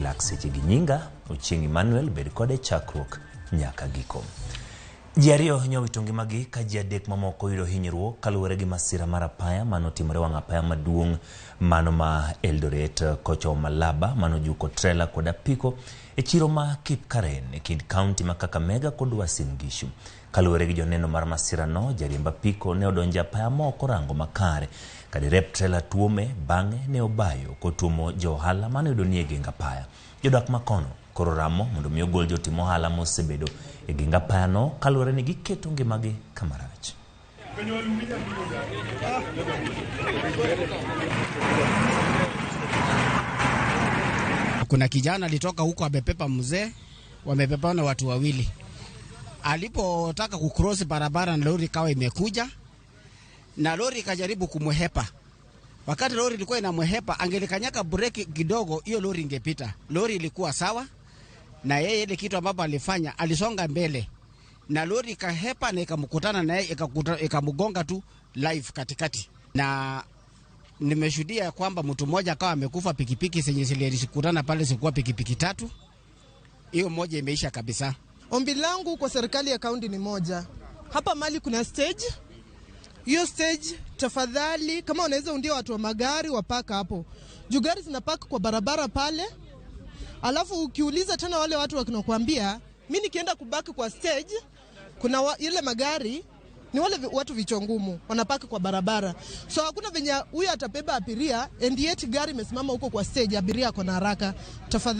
lak seche gi. Nyinga Ochieng Emmanuel bed kode chakruok nyaka giko. Ji ariyo nyowito ngimagi ka ji adek mamoko yudo hinyruok kaluwore gi masira mar apaya manotimore wang' apaya maduong' mano ma Eldoret kocho Malaba manojuko trela kod apiko e chiro ma Kipkaren e kind kaunti ma Kakamega kod Uasin Gishu. Kaluwore gi joneno mar masira no, jariemb apiko ne odonjo apaya moko rango makare ka direp trela tuome bang'e ne obayo kotuomo jo ohala mane yudo ni e geng apaya. Jodak makono koro ramo mondo mi ogol jotim ohala mosebedo e geng apaya no kaluwore ni giketo ngimagi kamarach. Kuna kijana alitoka huko amepepa mzee, wamepepana watu wawili. Alipotaka kucross barabara na lori kawa imekuja na lori ikajaribu kumwehepa. Wakati lori ilikuwa inamwehepa, angelikanyaka breki kidogo, hiyo lori ingepita. Lori ilikuwa sawa na yeye, ile kitu ambapo alifanya alisonga mbele na lori ikahepa na ikamkutana na yeye, ikamgonga tu live katikati. Na nimeshuhudia kwamba mtu mmoja akawa amekufa. Pikipiki zenye zilikutana pale zilikuwa pikipiki 3, hiyo moja imeisha kabisa. Ombi langu kwa serikali ya kaunti ni moja. Hapa mali kuna stage. Hiyo stage tafadhali kama unaweza undia watu wa magari wapaka hapo. Juu gari zinapaka kwa barabara pale. Alafu ukiuliza tena wale watu wakinakuambia, mimi nikienda kubaki kwa stage, kuna ile magari ni wale watu vichwa ngumu wanapaka kwa barabara. So hakuna venye huyu atabeba abiria and yet gari imesimama huko kwa stage, abiria ako na haraka. Tafadhali